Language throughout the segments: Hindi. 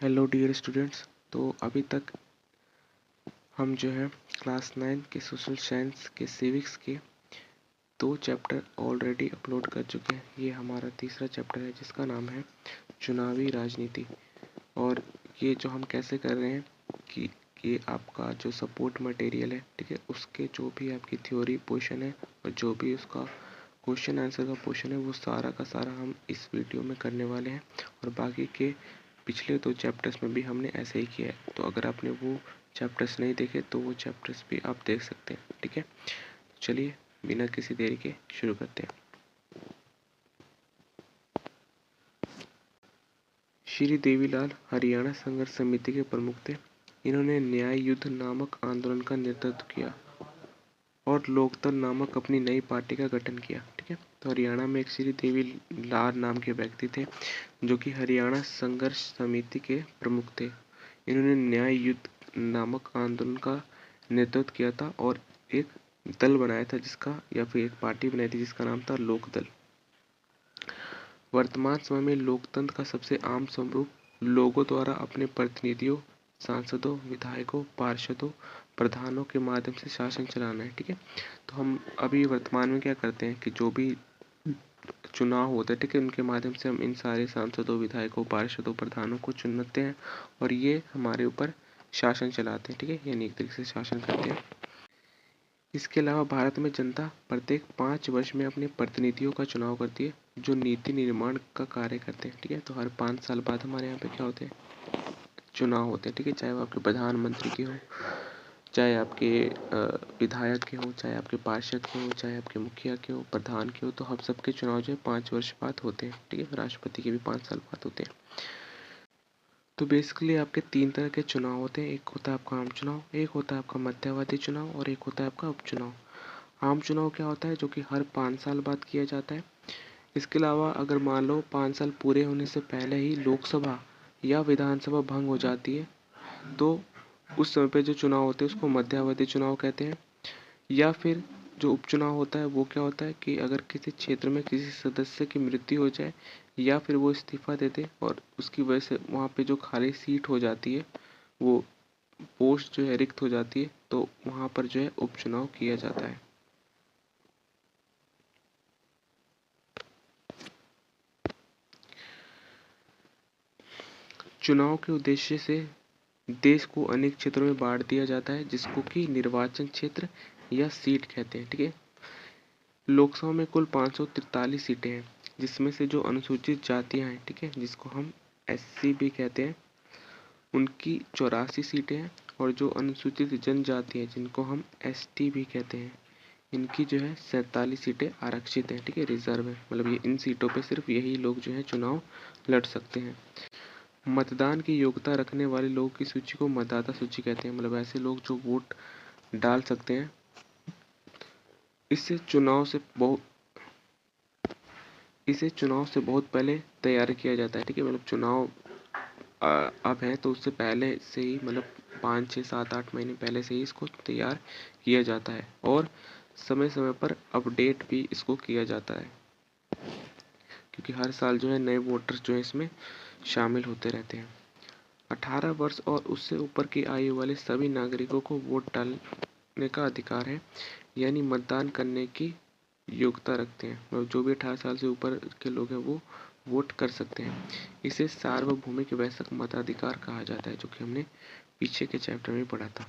Hello dear students. तो अभी तक हम जो है क्लास 9 के सोशल साइंस के सिविक्स के 2 चैप्टर ऑलरेडी अपलोड कर चुके हैं। ये हमारा तीसरा चैप्टर है जिसका नाम है चुनावी राजनीति। और ये जो हम कैसे कर रहे हैं कि ये आपका जो सपोर्ट मटेरियल है, ठीक है, उसके जो भी आपकी थ्योरी पोर्शन है और जो भी उसका क्वेश्चन आंसर का पोर्शन है वो सारा का सारा हम इस वीडियो में करने वाले हैं। और बाकी के पिछले 2 चैप्टर्स में भी हमने ऐसे ही किया है। तो अगर आपने वो चैप्टर्स नहीं देखे तो वो चैप्टर्स भी आप देख सकते हैं, ठीक है। चलिए बिना किसी देरी के शुरू करते हैं। श्री देवीलाल हरियाणा संघर्ष समिति के प्रमुख थे। इन्होंने न्याय युद्ध नामक आंदोलन का नेतृत्व किया और लोकदल नामक अपनी नई पार्टी का गठन किया, ठीक है। तो हरियाणा में एक श्री देवीलाल नाम के व्यक्ति थे जो कि हरियाणा संघर्ष समिति के प्रमुख थे। इन्होंने न्याय युद्ध नामक आंदोलन का नेतृत्व किया था और एक दल बनाया था जिसका या फिर एक पार्टी बनाई थी जिसका नाम था लोकदल। वर्तमान समय में लोकतंत्र का सबसे आम स्वरूप लोगों द्वारा अपने प्रतिनिधियों, सांसदों, विधायकों, पार्षदों, प्रधानों के माध्यम से शासन चलाना है, ठीक है। तो हम अभी वर्तमान में क्या करते हैं कि जो भी चुनाव होते हैं, ठीक है, उनके माध्यम से हम इन सारे सांसदों, विधायकों, पार्षदों, प्रधानों को चुनते हैं और ये हमारे ऊपर शासन चलाते हैं, ठीक है, यानी एक तरीके से शासन करते हैं। इसके अलावा भारत में जनता प्रत्येक 5 वर्ष में अपने प्रतिनिधियों का चुनाव करती है जो नीति निर्माण का कार्य करते हैं, ठीक है। तो हर 5 साल बाद हमारे यहाँ पे क्या होते हैं, चुनाव होते हैं, ठीक है। चाहे वो आपके प्रधानमंत्री के हो, चाहे आपके विधायक के हो, चाहे आपके पार्षद के हो, चाहे आपके मुखिया के हो, प्रधान के हो, तो हम सबके चुनाव जो है 5 वर्ष बाद होते हैं, ठीक है। राष्ट्रपति के भी 5 साल बाद होते हैं। तो बेसिकली आपके 3 तरह के चुनाव होते हैं। एक होता है आपका आम चुनाव, एक होता है आपका मध्यावधि चुनाव और एक होता है आपका उपचुनाव। आम चुनाव क्या होता है, जो कि हर 5 साल बाद किया जाता है। इसके अलावा अगर मान लो 5 साल पूरे होने से पहले ही लोकसभा या विधानसभा भंग हो जाती है तो उस समय पे जो चुनाव होते हैं उसको मध्यावधि चुनाव कहते हैं। या फिर जो उपचुनाव होता है वो क्या होता है कि अगर किसी क्षेत्र में किसी सदस्य की मृत्यु हो जाए या फिर वो इस्तीफा दे दे और उसकी वजह से वहाँ पे जो खाली सीट हो जाती है, वो पोस्ट जो है रिक्त हो जाती है, तो वहाँ पर जो है उपचुनाव किया जाता है। चुनाव के उद्देश्य से देश को अनेक क्षेत्रों में बांट दिया जाता है जिसको कि निर्वाचन क्षेत्र या सीट कहते हैं, ठीक है। लोकसभा में कुल 543 सीटें हैं जिसमें से जो अनुसूचित जातियां हैं, ठीक है, जिसको हम एससी भी कहते हैं, उनकी 84 सीटें हैं। और जो अनुसूचित जनजाति है जिनको हम एसटी भी कहते हैं, इनकी जो है 47 सीटें आरक्षित हैं, ठीक है, रिजर्व है। मतलब ये इन सीटों पे सिर्फ यही लोग जो है चुनाव लड़ सकते हैं। मतदान की योग्यता रखने वाले लोगों की सूची को मतदाता सूची कहते हैं। मतलब ऐसे लोग जो वोट डाल सकते हैं। इससे चुनाव से बहुत इसे चुनाव से बहुत पहले तैयार किया जाता है, ठीक है। मतलब चुनाव अब है तो उससे पहले से ही, मतलब 5 6 7 8 महीने पहले से ही इसको तैयार किया जाता है और समय समय पर अपडेट भी इसको किया जाता है क्योंकि हर साल जो है नए वोटर्स जो है इसमें शामिल होते रहते हैं। 18 वर्ष और उससे ऊपर की आयु वाले सभी नागरिकों को वोट डालने का अधिकार है, यानी मतदान करने की योग्यता रखते हैं। मतलब जो भी 18 साल से ऊपर के लोग हैं वो वोट कर सकते हैं। इसे सार्वभौमिक वयस्क मताधिकार कहा जाता है, जो कि हमने पीछे के चैप्टर में पढ़ा था।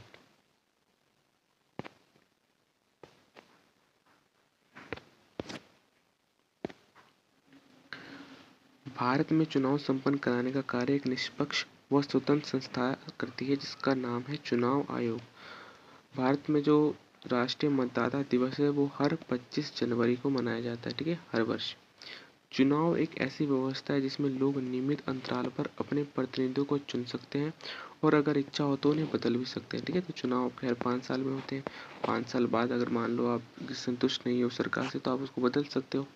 भारत में चुनाव संपन्न कराने का कार्य एक निष्पक्ष व स्वतंत्र संस्था करती है जिसका नाम है चुनाव आयोग। भारत में जो राष्ट्रीय मतदाता दिवस है वो हर 25 जनवरी को मनाया जाता है, ठीक है, हर वर्ष। चुनाव एक ऐसी व्यवस्था है जिसमें लोग नियमित अंतराल पर अपने प्रतिनिधियों को चुन सकते हैं और अगर इच्छा हो तो उन्हें बदल भी सकते हैं, ठीक है। तो चुनाव आपके हर 5 साल में होते हैं। 5 साल बाद अगर मान लो आप संतुष्ट नहीं हो सरकार से तो आप उसको बदल सकते हो।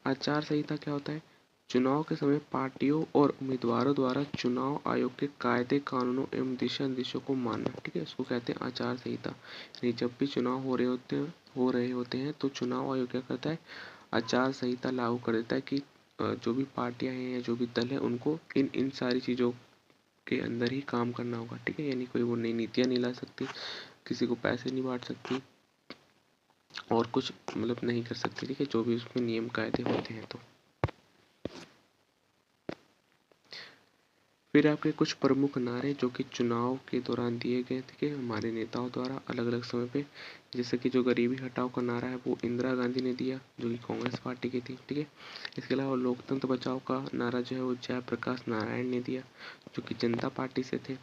आचार संहिता क्या होता है, चुनाव के समय पार्टियों और उम्मीदवारों द्वारा चुनाव आयोग के कायदे, कानूनों एवं दिशा निर्देशों को मानना, ठीक है, इसको कहते हैं आचार संहिता। यानी जब भी चुनाव हो रहे होते हैं तो चुनाव आयोग क्या करता है, आचार संहिता लागू कर देता है कि जो भी पार्टियां हैं या जो भी दल है उनको इन सारी चीज़ों के अंदर ही काम करना होगा, ठीक है। यानी कोई वो नई नीतियाँ नहीं ला सकती, किसी को पैसे नहीं बांट सकती और कुछ मतलब नहीं कर सकती, ठीक है, जो भी उसमें नियम कायदे होते हैं। तो फिर आपके कुछ प्रमुख नारे जो कि चुनाव के दौरान दिए गए थे हमारे नेताओं द्वारा अलग अलग समय पे, जैसे कि जो गरीबी हटाओ का नारा है वो इंदिरा गांधी ने दिया, जो कि कांग्रेस पार्टी की थी, ठीक है। इसके अलावा लोकतंत्र बचाओ का नारा जो है वो जयप्रकाश नारायण ने दिया, जो कि जनता पार्टी से थे।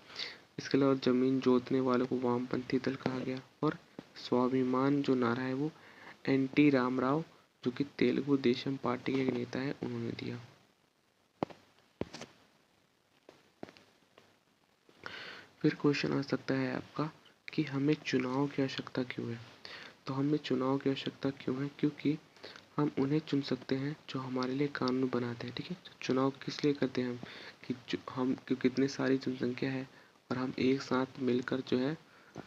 इसके अलावा जमीन जोतने वालों को वामपंथी दल कहा गया, और स्वाभिमान जो नारा है वो एन.टी. रामाराव, जो कि तेलुगु देशम पार्टी के नेता है, उन्होंने दिया। फिर क्वेश्चन आ सकता है आपका कि हमें चुनाव की आवश्यकता क्यों है। तो हमें चुनाव की आवश्यकता क्यों है, क्योंकि हम उन्हें चुन सकते हैं जो हमारे लिए कानून बनाते हैं, ठीक है। चुनाव किस लिए करते हैं हम, कि हम क्योंकि इतनी सारी जनसंख्या है और हम एक साथ मिलकर जो है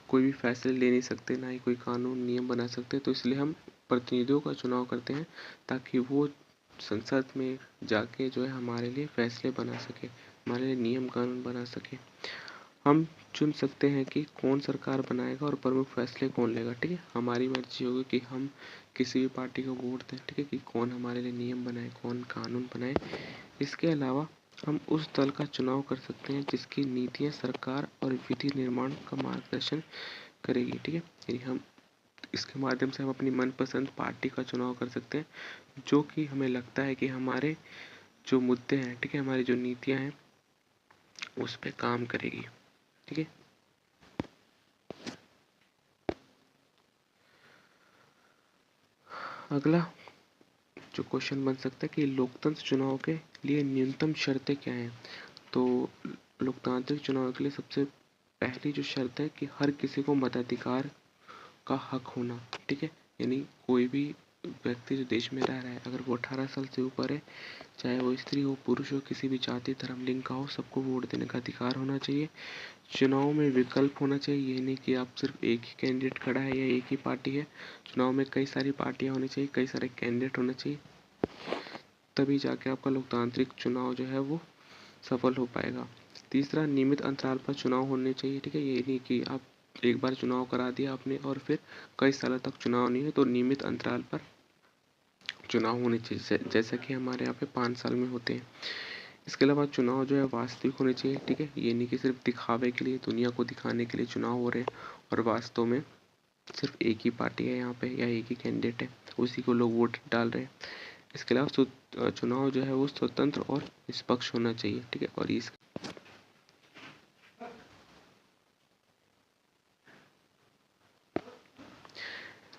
कोई भी फैसले ले नहीं सकते, ना ही कोई कानून नियम बना सकते, तो इसलिए हम प्रतिनिधियों का चुनाव करते हैं ताकि वो संसद में जाके जो है हमारे लिए फैसले बना सके, हमारे लिए नियम कानून बना सके। हम चुन सकते हैं कि कौन सरकार बनाएगा और प्रमुख फैसले कौन लेगा, ठीक है। हमारी मर्जी होगी कि हम किसी भी पार्टी को वोट दें, ठीक है, कि कौन हमारे लिए नियम बनाए, कौन कानून बनाए। इसके अलावा हम उस दल का चुनाव कर सकते हैं जिसकी नीतियाँ सरकार और विधि निर्माण का मार्गदर्शन करेगी, ठीक है। यानी हम इसके माध्यम से हम अपनी मनपसंद पार्टी का चुनाव कर सकते हैं जो कि हमें लगता है कि हमारे जो मुद्दे हैं, ठीक है, हमारी जो नीतियाँ हैं उस पर काम करेगी, ठीक है। अगला जो क्वेश्चन बन सकता है कि लोकतंत्र चुनाव के लिए न्यूनतम शर्तें क्या हैं। तो लोकतांत्रिक चुनाव के लिए सबसे पहली जो शर्त है कि हर किसी को मताधिकार का हक होना, ठीक है। यानी कोई भी व्यक्ति जो देश में रह रहा है अगर वो 18 साल से ऊपर है, चाहे वो स्त्री हो पुरुष हो किसी भी जाति धर्म लिंग का हो, सबको वोट देने का अधिकार होना चाहिए। चुनाव में विकल्प होना चाहिए, ये नहीं कि आप सिर्फ एक ही कैंडिडेट खड़ा है या एक ही पार्टी है। चुनाव में कई सारी पार्टियां होनी चाहिए, कई सारे कैंडिडेट होने चाहिए, तभी जाके आपका लोकतांत्रिक चुनाव जो है वो सफल हो पाएगा। तीसरा, नियमित अंतराल पर चुनाव होने चाहिए, ठीक है। ये नहीं कि आप एक बार चुनाव करा दिया आपने और फिर कई सालों तक चुनाव नहीं है, तो नियमित अंतराल पर चुनाव होने चाहिए, जैसा कि हमारे यहाँ पे 5 साल में होते हैं। इसके अलावा चुनाव जो है वास्तविक होने चाहिए, ठीक है। ये नहीं कि सिर्फ दिखावे के लिए, दुनिया को दिखाने के लिए चुनाव हो रहे हैं और वास्तव में सिर्फ एक ही पार्टी है यहाँ पे या एक ही कैंडिडेट है, उसी को लोग वोट डाल रहे हैं। इसके अलावा चुनाव जो है वो स्वतंत्र और निष्पक्ष होना चाहिए, ठीक है। और इस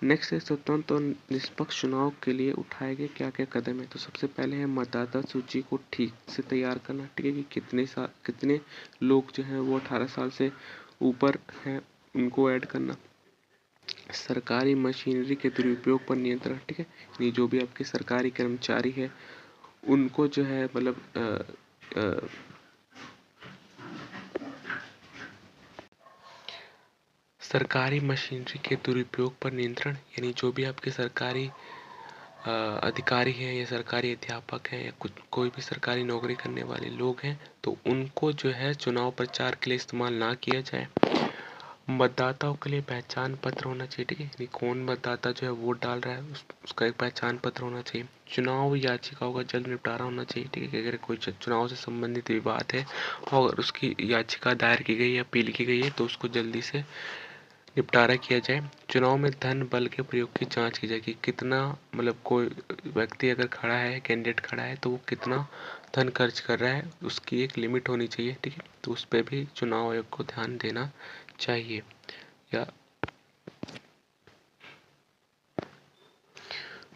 नेक्स्ट है स्वतंत्र और निष्पक्ष चुनाव के लिए उठाए गए क्या क्या कदम है। तो सबसे पहले है मतदाता सूची को ठीक से तैयार करना, ठीक है, कि कितने लोग जो हैं वो 18 साल से ऊपर हैं उनको ऐड करना। सरकारी मशीनरी के दुरुपयोग पर नियंत्रण, ठीक है, यानी जो भी आपके सरकारी कर्मचारी है उनको जो है मतलब सरकारी मशीनरी के दुरुपयोग पर नियंत्रण, यानी जो भी आपके सरकारी अधिकारी हैं या सरकारी अध्यापक हैं या कुछ कोई भी सरकारी नौकरी करने वाले लोग हैं तो उनको जो है चुनाव प्रचार के लिए इस्तेमाल ना किया जाए। मतदाताओं के लिए पहचान पत्र होना चाहिए, ठीक है, यानी कौन मतदाता जो है वोट डाल रहा है उसका एक पहचान पत्र होना चाहिए। चुनाव याचिकाओं का जल्द निपटारा होना चाहिए, ठीक है, कि अगर कोई चुनाव से संबंधित विवाद है और उसकी याचिका दायर की गई है, अपील की गई है, तो उसको जल्दी से निपटारा किया जाए। चुनाव में धन बल के प्रयोग की जांच की जाए कि कितना मतलब कोई व्यक्ति अगर खड़ा है, कैंडिडेट खड़ा है, तो वो कितना धन खर्च कर रहा है, उसकी एक लिमिट होनी चाहिए, ठीक है। तो उस पर भी चुनाव आयोग को ध्यान देना चाहिए। या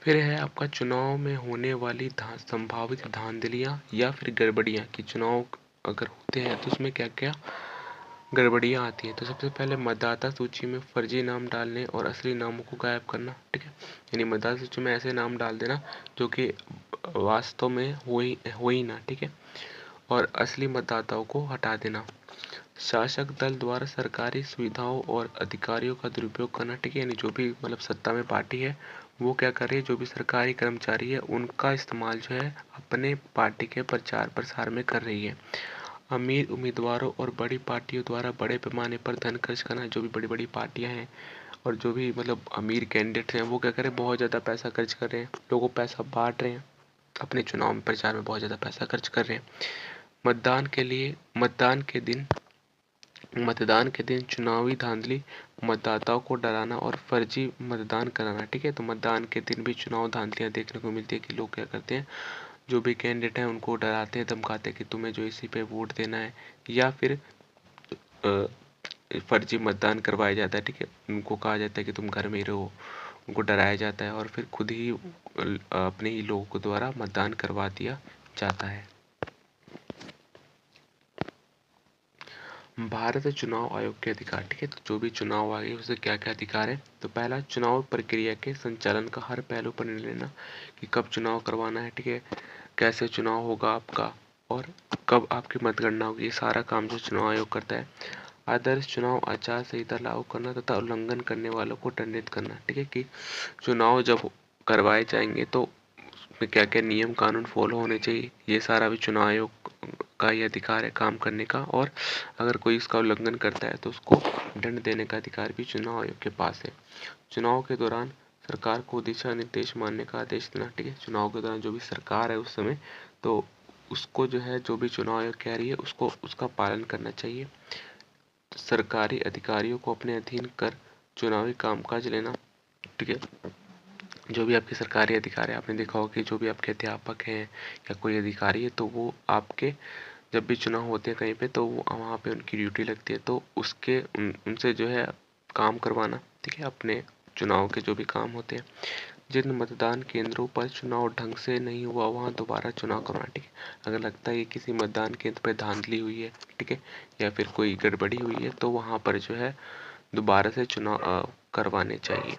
फिर है आपका चुनाव में होने वाली संभावित धांधलियाँ या फिर गड़बड़ियाँ, कि चुनाव अगर होते हैं तो उसमें क्या क्या गड़बड़ियाँ आती हैं। तो सबसे पहले मतदाता सूची में फर्जी नाम डालने और असली नामों को गायब करना, ठीक है, यानी मतदाता सूची में ऐसे नाम डाल देना जो कि वास्तव में हो ही ना, ठीक है, और असली मतदाताओं को हटा देना। शासक दल द्वारा सरकारी सुविधाओं और अधिकारियों का दुरुपयोग करना, ठीक है, यानी जो भी मतलब सत्ता में पार्टी है वो क्या कर रही है, जो भी सरकारी कर्मचारी है उनका इस्तेमाल जो है अपने पार्टी के प्रचार प्रसार में कर रही है। अमीर उम्मीदवारों और बड़ी पार्टियों द्वारा बड़े पैमाने पर धन खर्च करना, जो भी बड़ी बड़ी पार्टियां हैं और जो भी मतलब अमीर कैंडिडेट हैं वो क्या कर रहे हैं, बहुत ज़्यादा पैसा खर्च कर रहे हैं, लोगों को पैसा बांट रहे हैं, अपने चुनाव में प्रचार में बहुत ज़्यादा पैसा खर्च कर रहे हैं। मतदान के लिए मतदान के दिन चुनावी धांधली, मतदाताओं को डराना और फर्जी मतदान कराना। ठीक है, तो मतदान के दिन भी चुनाव धांधलियाँ देखने को मिलती है कि लोग क्या करते हैं, जो भी कैंडिडेट हैं उनको डराते हैं, धमकाते हैं कि तुम्हें जो इसी पे वोट देना है, या फिर फर्जी मतदान करवाया जाता है। ठीक है, उनको कहा जाता है कि तुम घर में ही रहो, उनको डराया जाता है और फिर खुद ही अपने ही लोगों को द्वारा मतदान करवा दिया जाता है। भारत चुनाव आयोग के अधिकार। ठीक है, तो जो भी चुनाव आयोग है उसे क्या क्या अधिकार है। तो पहला, चुनाव प्रक्रिया के संचालन का हर पहलू पर निर्णय लेना कि कब चुनाव करवाना है। ठीक है, कैसे चुनाव होगा आपका और कब आपकी मतगणना होगी, ये सारा काम जो चुनाव आयोग करता है। आदर्श चुनाव आचार संहिता लागू करना तथा उल्लंघन करने वालों को दंडित करना। ठीक है, कि चुनाव जब करवाए जाएंगे तो उसमें क्या क्या नियम कानून फॉलो होने चाहिए, ये सारा भी चुनाव आयोग का ही अधिकार है काम करने का। और अगर कोई इसका उल्लंघन करता है तो उसको दंड देने का अधिकार भी चुनाव आयोग के पास है। चुनाव के दौरान सरकार को दिशा निर्देश मानने का आदेश देना। ठीक है, चुनाव के दौरान जो भी सरकार है उस समय, तो उसको जो है, जो भी चुनाव आयोग कह रही है उसको उसका पालन करना चाहिए। सरकारी अधिकारियों को अपने अधीन कर चुनावी कामकाज लेना। ठीक है, जो भी आपके सरकारी अधिकारी, आपने देखा होगा कि जो भी आपके अध्यापक हैं या कोई अधिकारी है तो वो आपके जब भी चुनाव होते हैं कहीं पे तो वो वहाँ पे उनकी ड्यूटी लगती है, तो उनसे जो है काम करवाना। ठीक है, अपने चुनाव के जो भी काम होते हैं। जिन मतदान केंद्रों पर चुनाव ढंग से नहीं हुआ वहाँ दोबारा चुनाव करवाना। ठीक है, अगर लगता है कि किसी मतदान केंद्र पर धांधली हुई है, ठीक है, या फिर कोई गड़बड़ी हुई है तो वहाँ पर जो है दोबारा से चुनाव करवाने चाहिए।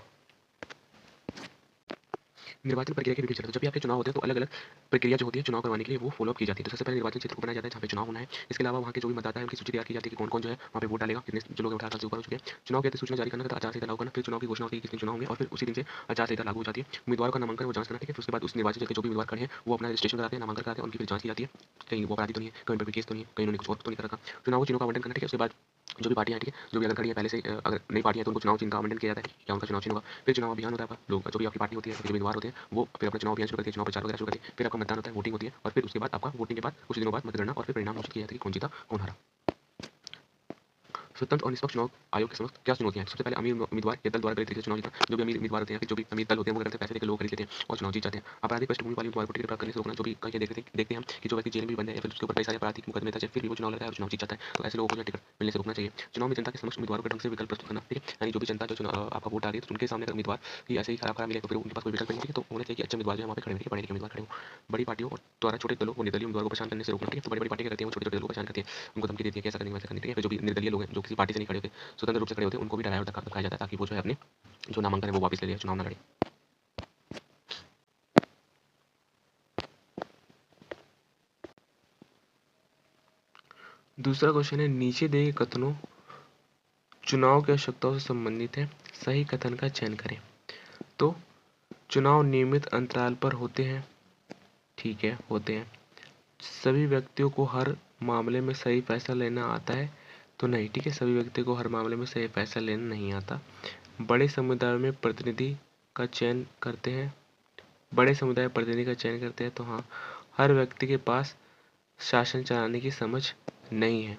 निर्वाचन प्रक्रिया के विभिन्न चरण। जब भी आपके चुनाव होते हैं तो अलग अलग प्रक्रिया जो होती है चुनाव करवाने के लिए वो फॉलो अप की जाती है। तो सबसे पहले निर्वाचन क्षेत्र को बनाया जाता है जहाँ पे चुनाव होना है। इसके अलावा वहाँ के जो भी मतदाता है उनकी सूची तैयार की जाती है कि कौन कौन जो है वहाँ पे वोट डालेगा, कितने जो लोग 18 साल से ऊपर हो चुके हैं। चुनाव के सूचना जारी करना तथा आचार संहिता लागू करना, फिर चुनाव की घोषणा होती है कि किस दिन चुनाव होंगे और फिर उसी दिन से आचार संहिता लागू हो जाती है। उम्मीदवारों का नामांकन वो जांच करना। ठीक है, फिर उसके बाद उस निर्वाचन क्षेत्र के जो भी उम्मीदवार खड़े हैं वो अपना रजिस्ट्रेशन कराते हैं, नामांकन कराते हैं, उनकी फिर जांच की जाती है कहीं वो अपराधी तो नहीं है, कहीं उन पर केस तो नहीं है, कहीं उन्होंने कुछ और तो नहीं कर रखा। चुनाव चिन्हों का आवंटन करना। ठीक है, उसके बाद जो भी पार्टियां हैं, ठीक है, जो भी अगर खड़ी है पहले से, अगर नई पार्टी है तो उनको चुनाव चिन्ह का आवंटन किया जाता है, क्या उनका चुनाव चिन्ह होगा। फिर चुनाव अभियान होता है, लोग जो भी आपकी पार्टी होती है, जो उम्मीदवार होते हैं वो फिर अपना चुनाव अभियान शुरू करते हैं, चुनाव प्रचार वगैरह शुरू करते हैं। फिर आपका मतदान होता है, वोटिंग होती है और फिर उसके बाद आपका वोटिंग के बाद कुछ दिनों बाद मतगणना और फिर परिणाम घोषित किया जाता है कि कौन जीता कौन हारा। स्वतंत्र और निष्पक्ष चुनाव आयोग के समक्ष क्या चुनौतियां हैं। सबसे पहले अमीर उम्मीदवार या दल द्वारा गलत तरीके से चुनाव जीतना। जो भी अमीर उम्मीदवार होते हैं, फिर जो भी अमीर दल होते हैं वो करते हैं, पैसे देकर लोग खरीद लेते हैं और चुनाव जीत जाते हैं। आपराधिक पृष्ठभूमि वाले उम्मीदवार को टिकट प्राप्त करने से रोकना। जो भी कहीं देखते हैं हम कि जो व्यक्ति जेल में भी बंद है या फिर उसके ऊपर कई सारे आपराधिक मुकदमे था, फिर भी वो चुनाव लड़ता है और चुनाव जीत जाता है, तो ऐसे लोगों को जो टिकट मिलने से रोकना चाहिए। चुनाव में जनता के समक्ष उम्मीदवारों के ढंग से विकल्प प्रस्तुत करना। ठीक है, यानी जो भी जनता जो आपका वोट आ रही है तो उनके सामने अगर उम्मीदवार की ऐसे ही खराब मिले तो फिर उनके पास कोई विकल्प नहीं है, तो होना चाहिए कि अच्छे उम्मीदवार जो है वहाँ पे खड़े हों, पढ़े लिखे उम्मीदवार खड़े हों। बड़ी पार्टियों और द्वारा छोटे दलों को निर्दलीय उम्मीदवारों को परेशान करने से रोकना। ठीक है, तो बड़ी बड़ी पार्टी क्या करती है, वो छोटे छोटे दलों को परेशान करती है, उनको धमकी देती है कि ऐसा करनी वैसा करनी। ठीक है, फिर जो भी निर्दलीय लोग हैं जो किसी पार्टी से नहीं खड़े होते, स्वतंत्र रूप से खड़े होते हैं, उनको भी डराया और धमकाया जाता है ताकि वो जो है अपने जो नामांकन है वो वापस ले लिया, चुनाव न लड़े। दूसरा क्वेश्चन है, नीचे दिए कथनों चुनाव की आवश्यकताओं से संबंधित है, सही कथन का चयन करें। तो चुनाव नियमित अंतराल पर होते हैं। ठीक है, होते हैं। सभी व्यक्तियों को हर मामले में सही फैसला लेना आता है। तो नहीं। ठीक है, सभी व्यक्तियों को हर मामले में सही फैसला लेना नहीं आता। बड़े समुदाय में प्रतिनिधि का चयन करते हैं। बड़े समुदाय प्रतिनिधि का चयन करते हैं। तो हाँ, हर व्यक्ति के पास शासन चलाने की समझ नहीं है।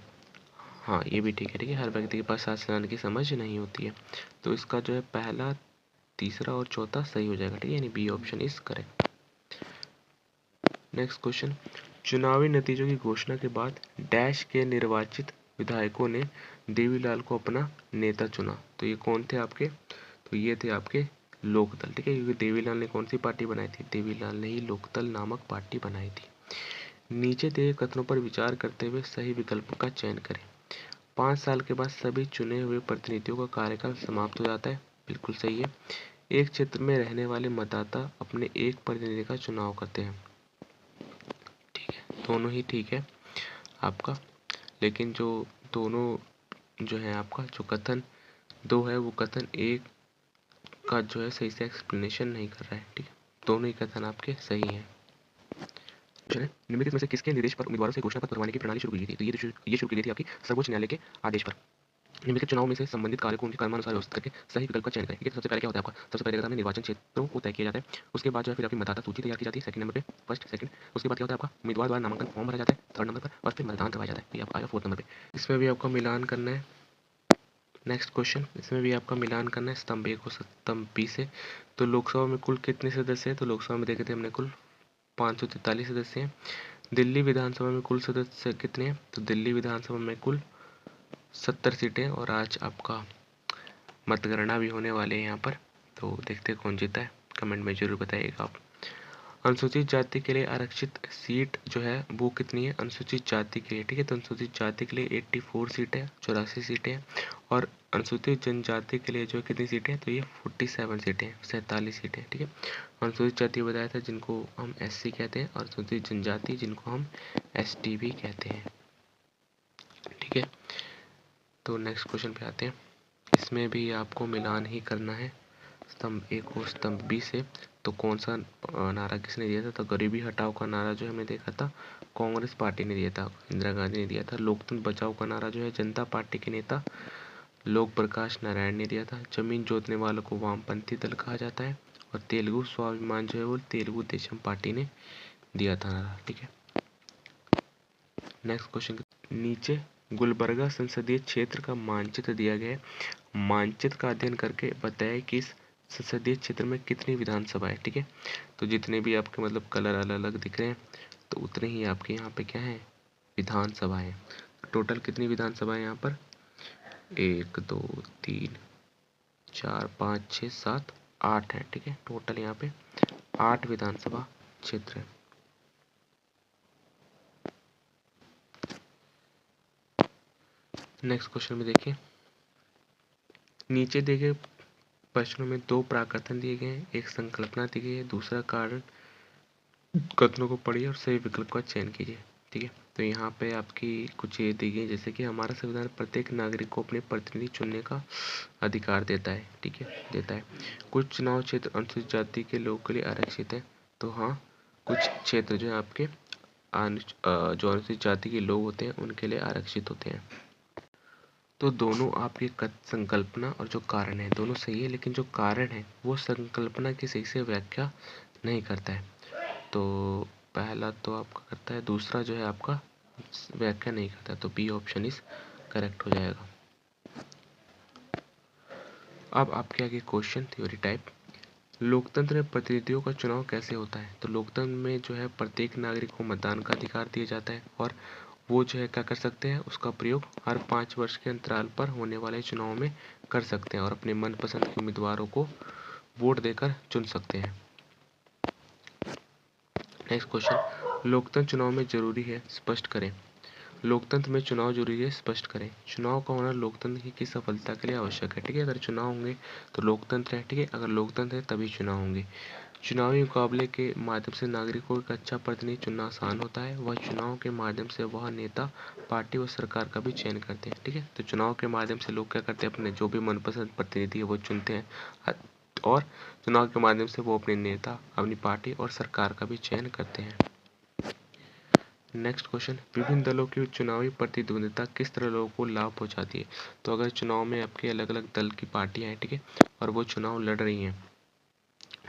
हाँ, ये भी ठीक है। ठीक है, हर व्यक्ति के पास शासन चलाने की समझ नहीं होती है। तो इसका जो है पहला, तीसरा और चौथा सही हो जाएगा। ठीक है, यानी B option is correct. Next question, चुनावी नतीजों की घोषणा के बाद डैश के निर्वाचित विधायकों ने देवीलाल को अपना नेता चुना। तो ये कौन थे आपके, तो ये थे आपके लोकदल। ठीक है, क्योंकि देवीलाल ने कौन सी पार्टी बनाई थी, देवीलाल ने ही लोकदल नामक पार्टी बनाई थी। नीचे दिए कथनों पर विचार करते हुए सही विकल्प का चयन करें। 5 साल के बाद सभी चुने हुए प्रतिनिधियों का कार्यकाल समाप्त हो जाता है। बिल्कुल सही है। एक क्षेत्र में रहने वाले मतदाता अपने एक प्रतिनिधि का चुनाव करते हैं। ठीक है, दोनों ही ठीक है आपका। लेकिन जो दोनों जो है आपका जो कथन दो है वो कथन एक का जो है सही से एक्सप्लेनेशन नहीं कर रहा है। ठीक है, दोनों ही कथन आपके सही हैं। चलिए, निम्नलिखित में से किसके निर्देश पर उम्मीदवारों से घोषणा पत्र भरवाने की प्रणाली शुरू की गई थी? तो ये शुरू की गई थी आपकी सर्वोच्च न्यायालय के आदेश पर। निम्नलिखित चुनाव में से संबंधित कार्य को उनके कर्मानुसार व्यवस्थित करके सही विकल्प का चयन करें। ठीक है, तो सबसे पहले क्या होता है आपका, सबसे पहले हमें निर्वाचन क्षेत्रों को तय किया जाता है। उसके बाद जो है फिर आपकी मतदाता सूची तैयार की जाती है, सेकंड नंबर पे, फर्स्ट सेकंड। उसके बाद क्या होता है आपका, उम्मीदवार द्वारा नामांकन फॉर्म भरा जाता है थर्ड नंबर पर, और फिर मतदान करवाया जाता है, ये आपका आया फोर्थ नंबर पे। इसमें भी आपका मिलान करना है। नेक्स्ट क्वेश्चन, इसमें भी आपका मिलान करना है स्तंभ ए को स्तंभ बी से। तो लोकसभा में कुल कितने सदस्य हैं? तो लोकसभा में देखे थे हमने कुल 543 सदस्य हैं। दिल्ली विधानसभा में कुल सदस्य कितने हैं? तो दिल्ली विधानसभा में कुल 70 सीटें, और आज आपका मतगणना भी होने वाले हैं यहाँ पर। तो देखते हैं कौन जीता है, कमेंट में जरूर बताइएगा आप। अनुसूचित जाति के लिए आरक्षित सीट जो है वो कितनी है अनुसूचित जाति के लिए? ठीक है, तो अनुसूचित जाति के लिए 84 सीटें हैं, 84 सीटें हैं। और अनुसूचित जनजाति के लिए जो कितनी सीटें हैं? तो ये 47 सीटें हैं, 47 सीटें हैं। ठीक है, अनुसूचित जाति बताया था जिनको हम SC कहते हैं, और अनुसूचित जनजाति जिनको हम ST भी कहते हैं। ठीक है, तो नेक्स्ट क्वेश्चन पे आते हैं। इसमें भी आपको मिलान ही करना है स्तंभ ए को स्तंभ बी से। तो कौन सा नारा किसने दिया था? तो गरीबी हटाओ का नारा जो हमने देखा था कांग्रेस पार्टी ने दिया था, इंदिरा गांधी ने दिया था। लोकतंत्र बचाओ का नारा जो है जनता पार्टी के नेता लोक प्रकाश नारायण ने दिया था। जमीन जोतने वालों को वामपंथी दल कहा जाता है। और तेलुगु स्वाभिमान जो है वो तेलुगु देशम पार्टी ने दिया था नारा। ठीक है, नेक्स्ट क्वेश्चन, नीचे गुलबर्गा संसदीय क्षेत्र का मानचित्र दिया गया है। मानचित्र का अध्ययन करके बताएं कि इस संसदीय क्षेत्र में कितनी विधानसभा है। ठीक है, तो जितने भी आपके मतलब कलर अलग अलग दिख रहे हैं तो उतने ही आपके यहाँ पे क्या है विधानसभा है। टोटल कितनी विधानसभा है यहाँ पर? 1 2 3 4 5 6 7 8 है। ठीक है, टोटल यहाँ पे 8 विधानसभा क्षेत्र है। नेक्स्ट क्वेश्चन में देखिए, नीचे दिए गए प्रश्नों में 2 प्राकथन दिए गए हैं, एक संकल्पना दी गई है, दूसरा कारण कथनों को पढ़िए और सही विकल्प का चयन कीजिए। ठीक है, तो यहाँ पे आपकी कुछ ये दी गई जैसे कि हमारा संविधान प्रत्येक नागरिक को अपने प्रतिनिधि चुनने का अधिकार देता है। ठीक है, देता है। कुछ चुनाव क्षेत्र अनुसूचित जाति के लोगों के लिए आरक्षित है। तो हाँ, कुछ क्षेत्र जो है आपके जो अनुसूचित जाति के लोग होते हैं उनके लिए आरक्षित होते हैं। तो दोनों आपकी संकल्पना और जो कारण है दोनों सही है, लेकिन जो कारण है वो संकल्पना की सही से व्याख्या नहीं करता है। तो पहला तो आपका करता है, दूसरा जो है आपका व्याख्या नहीं करता, तो बी ऑप्शन इज करेक्ट हो जाएगा। अब आपके आगे क्वेश्चन थ्योरी टाइप, लोकतंत्र में प्रतिनिधियों का चुनाव कैसे होता है? तो लोकतंत्र में जो है प्रत्येक नागरिक को मतदान का अधिकार दिया जाता है, और वो जो है क्या कर सकते हैं, उसका प्रयोग हर 5 वर्ष के अंतराल पर होने वाले चुनाव में कर सकते हैं, और अपने मनपसंद के उम्मीदवारों को वोट देकर चुन सकते हैं। नेक्स्ट क्वेश्चन, लोकतंत्र चुनाव में जरूरी है, स्पष्ट करें। लोकतंत्र में चुनाव जरूरी है, स्पष्ट करें। चुनाव का होना लोकतंत्र की सफलता के लिए आवश्यक है। ठीक है, अगर चुनाव होंगे तो लोकतंत्र है। ठीक है, अगर लोकतंत्र है तभी चुनाव होंगे। चुनावी मुकाबले के माध्यम से नागरिकों को एक अच्छा प्रतिनिधि चुनना आसान होता है। वह चुनाव के माध्यम से वह नेता पार्टी व सरकार का भी चयन करते हैं। ठीक है, तो चुनाव के माध्यम से लोग क्या करते हैं, अपने जो भी मनपसंद प्रतिनिधि है वो चुनते हैं, और चुनाव के माध्यम से वो अपने नेता, अपनी पार्टी और सरकार का भी चयन करते हैं। नेक्स्ट क्वेश्चन, विभिन्न दलों की चुनावी प्रतिद्वंदिता किस तरह लोगों को लाभ पहुंचाती है? तो अगर चुनाव में आपके अलग अलग दल की पार्टियां हैं, ठीक है, और वो चुनाव लड़ रही हैं,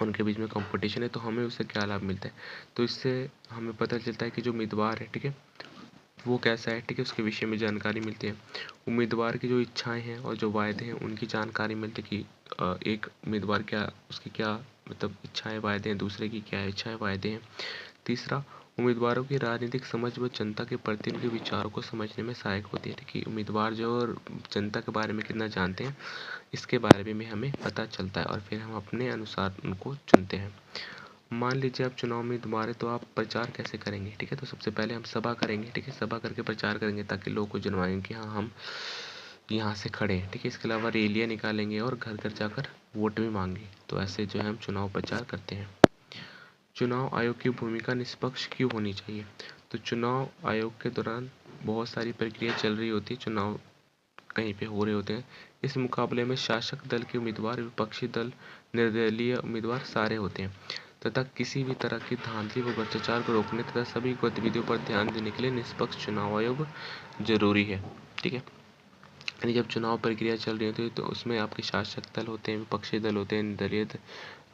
उनके बीच में कंपटीशन है, तो हमें उससे क्या लाभ मिलता है? तो इससे हमें पता चलता है कि जो उम्मीदवार है, ठीक है, वो कैसा है, ठीक है, उसके विषय में जानकारी मिलती है। उम्मीदवार की जो इच्छाएं हैं और जो वायदे हैं उनकी जानकारी मिलती है कि एक उम्मीदवार क्या, उसकी क्या मतलब इच्छाएं वायदे हैं, दूसरे की क्या इच्छाएं वायदे हैं। तीसरा, उम्मीदवारों की राजनीतिक समझ व जनता के प्रति उनके विचारों को समझने में सहायक होती है कि उम्मीदवार जो जनता के बारे में कितना जानते हैं, इसके बारे में हमें पता चलता है, और फिर हम अपने अनुसार उनको चुनते हैं। मान लीजिए आप चुनाव में उम्मीदवार है, तो आप प्रचार कैसे करेंगे? ठीक है, तो सबसे पहले हम सभा करेंगे। ठीक है, सभा करके प्रचार करेंगे ताकि लोगों को जनवाएंगे कि हाँ हम यहाँ से खड़े हैं। ठीक है, इसके अलावा रैलियाँ निकालेंगे और घर घर जाकर वोट भी मांगे। तो ऐसे जो है हम चुनाव प्रचार करते हैं। चुनाव आयोग की भूमिका निष्पक्ष क्यों होनी चाहिए? तो चुनाव आयोग के दौरान बहुत सारी प्रक्रिया चल रही होती है चुनाव कहीं पे हो रहे होते हैं। इस मुकाबले में शासक दल के उम्मीदवार, विपक्षी दल, निर्दलीय उम्मीदवार सारे होते हैं तथा किसी भी तरह की धांधली व भ्रष्टाचार को रोकने तथा सभी गतिविधियों पर ध्यान देने के लिए निष्पक्ष चुनाव आयोग जरूरी है। ठीक है, यानी जब चुनाव प्रक्रिया चल रही होती है तो उसमें आपके शासक दल होते हैं, विपक्षी दल होते हैं, निर्दलीय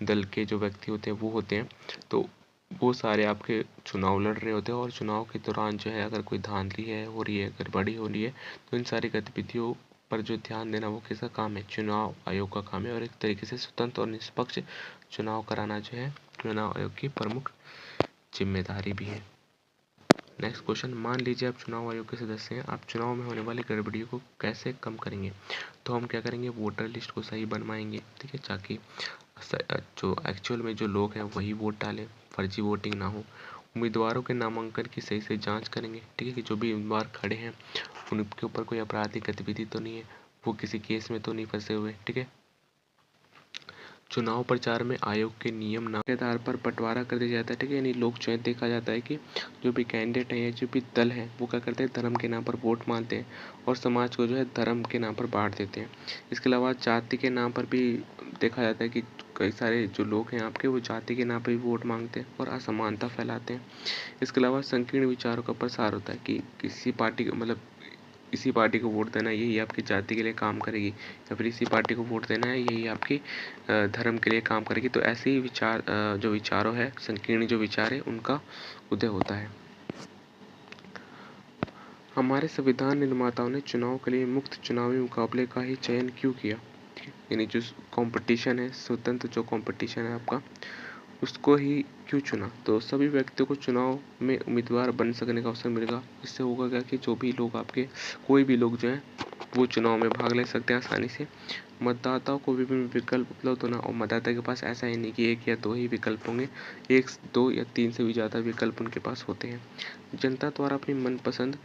दल के जो व्यक्ति होते हैं वो होते हैं, तो वो सारे आपके चुनाव लड़ रहे होते हैं। और चुनाव के दौरान जो है अगर कोई धांधली है हो रही है, गड़बड़ी हो रही है, तो इन सारी गतिविधियों पर जो ध्यान देना वो किसका काम है? चुनाव आयोग का काम है। और एक तरीके से स्वतंत्र और निष्पक्ष चुनाव कराना जो है चुनाव आयोग की प्रमुख जिम्मेदारी भी है। नेक्स्ट क्वेश्चन, मान लीजिए आप चुनाव आयोग के सदस्य हैं, आप चुनाव में होने वाली गड़बड़ियों को कैसे कम करेंगे? तो हम क्या करेंगे? वोटर लिस्ट को सही बनवाएंगे, ठीक है, ताकि जो एक्चुअल में जो लोग हैं वही वोट डालें, फर्जी वोटिंग ना हो। उम्मीदवारों के नामांकन की सही से जांच करेंगे, ठीक है, कि जो भी उम्मीदवार खड़े हैं उनके ऊपर कोई आपराधिक गतिविधि तो नहीं है, वो किसी केस में तो नहीं फंसे हुए, ठीक है। चुनाव प्रचार में आयोग के नियम नाम के आधार पर बंटवारा कर दिया जाता है, ठीक है, यानी लोग जो है देखा जाता है कि जो भी कैंडिडेट है या जो भी दल है वो क्या करते हैं? धर्म के नाम पर वोट मांगते हैं और समाज को जो है धर्म के नाम पर बांट देते हैं। इसके अलावा जाति के नाम पर भी देखा जाता है कि कई सारे जो लोग हैं आपके वो जाति के नाम पर भी वोट मांगते हैं और असमानता फैलाते हैं। इसके अलावा संकीर्ण विचारों का प्रसार होता है कि किसी पार्टी मतलब इसी पार्टी को वोट देना यही आपकी जाति के लिए काम करेगी, या फिर इसी पार्टी को वोट देना है यही आपकी धर्म के लिए काम करेगी। तो ऐसे ही विचार जो विचारों है, संकीर्ण जो विचार है उनका उदय होता है। हमारे संविधान निर्माताओं ने चुनाव के लिए मुक्त चुनावी मुकाबले का ही चयन क्यों किया? यानी जो कंपटीशन है, स्वतंत्र जो कंपटीशन है आपका, उसको ही क्यों चुना? तो सभी व्यक्तियों को चुनाव में उम्मीदवार बन सकने का अवसर मिलेगा। इससे होगा क्या कि जो भी लोग आपके कोई भी लोग जो हैं वो चुनाव में भाग ले सकते हैं आसानी से। मतदाताओं को विभिन्न विकल्प उपलब्ध होना, और मतदाता के पास ऐसा ही नहीं कि एक या दो ही विकल्प होंगे, एक, दो या तीन से भी ज़्यादा विकल्प उनके पास होते हैं। जनता द्वारा अपनी मनपसंद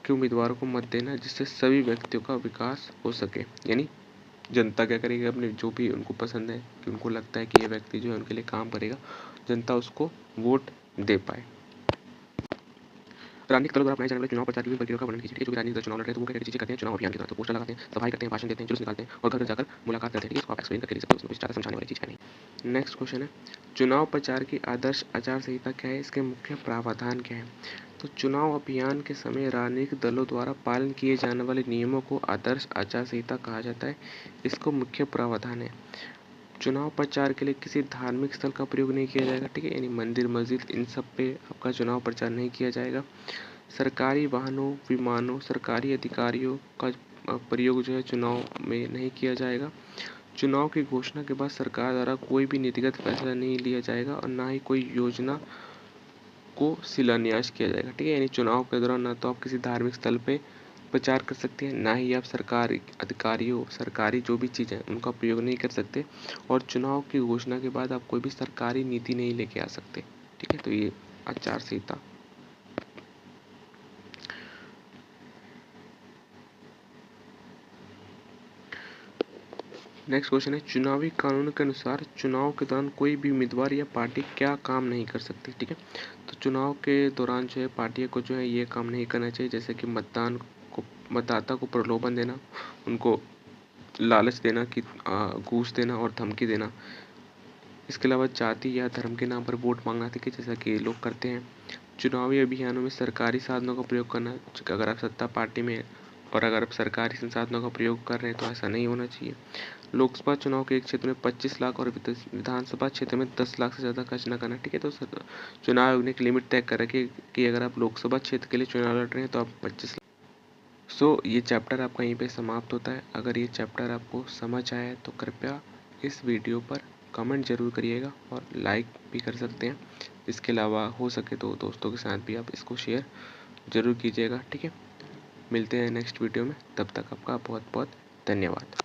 के उम्मीदवारों को मत देना जिससे सभी व्यक्तियों का विकास हो सके। यानी जनता क्या करेगी? अपने जो भी उनको पसंद है कि उनको लगता है कि ये व्यक्ति जो है उनके लिए काम करेगा, जनता उसको वोट दे पाए। राजनीतिक दलों द्वारा अपनाए जाने वाले चुनाव प्रचार की प्रक्रिया का वर्णन कीजिए। जो भी राजनीतिक दल चुनाव लड़ रहे हैं तो वो क्या चीजें करते हैं चुनाव अभियान के दौरान? तो पोस्टर लगाते हैं, सभाएं करते हैं, भाषण देते हैं, जुलूस निकालते हैं और घर घर जाकर मुलाकात करते हैं। इसको आप एक्सप्लेन करके लिख सकते हो, उसमें ज़्यादा समझाने वाली चीज़ है नहीं। नेक्स्ट क्वेश्चन है, चुनाव प्रचार की आदर्श आचार संहिता क्या है? इसके मुख्य प्रावधान क्या है? तो चुनाव अभियान के समय राजनीतिक दलों द्वारा पालन किए जाने वाले नियमों को आदर्श आचार संहिता कहा जाता है। इसको मुख्य प्रावधान है। चुनाव प्रचार के लिए किसी धार्मिक स्थल का प्रयोग नहीं किया जाएगा, ठीक है, यानी मंदिर, मस्जिद इन सब पे आपका चुनाव प्रचार नहीं किया जाएगा। सरकारी वाहनों, विमानों, सरकारी अधिकारियों का प्रयोग जो है चुनाव में नहीं किया जाएगा। चुनाव की घोषणा के बाद सरकार द्वारा कोई भी नीतिगत फैसला नहीं लिया जाएगा और ना ही कोई योजना को शिलान्यास किया जाएगा, ठीक है, यानी चुनाव के दौरान ना तो आप किसी धार्मिक स्थल पे प्रचार कर सकते हैं, ना ही आप सरकारी अधिकारियों, सरकारी जो भी चीज़ें उनका प्रयोग नहीं कर सकते, और चुनाव की घोषणा के बाद आप कोई भी सरकारी नीति नहीं लेके आ सकते, ठीक है। तो ये आचार संहिता। नेक्स्ट क्वेश्चन है, चुनावी कानून के अनुसार चुनाव के दौरान कोई भी उम्मीदवार या पार्टी क्या काम नहीं कर सकती, ठीक है। तो चुनाव के दौरान जो है पार्टियों को जो है ये काम नहीं करना चाहिए, जैसे कि मतदाता को प्रलोभन देना, उनको लालच देना कि घूस देना और धमकी देना। इसके अलावा जाति या धर्म के नाम पर वोट मांगना, ठीक है, जैसा कि लोग करते हैं। चुनावी अभियानों में सरकारी साधनों का प्रयोग करना, अगर आप सत्ता पार्टी में और अगर आप सरकारी संसाधनों का प्रयोग कर रहे हैं तो ऐसा नहीं होना चाहिए। लोकसभा चुनाव के एक क्षेत्र में 25 लाख और विधानसभा क्षेत्र में 10 लाख से ज़्यादा खर्च न करना, ठीक है। तो चुनाव आयोग ने एक लिमिट तय कर रखी है कि अगर आप लोकसभा क्षेत्र के लिए चुनाव लड़ रहे हैं तो आप 25 लाख। ये चैप्टर आपका यहीं पे समाप्त होता है। अगर ये चैप्टर आपको समझ आया तो कृपया इस वीडियो पर कमेंट जरूर करिएगा और लाइक भी कर सकते हैं। इसके अलावा हो सके तो दोस्तों के साथ भी आप इसको शेयर जरूर कीजिएगा, ठीक है। मिलते हैं नेक्स्ट वीडियो में, तब तक आपका बहुत बहुत धन्यवाद।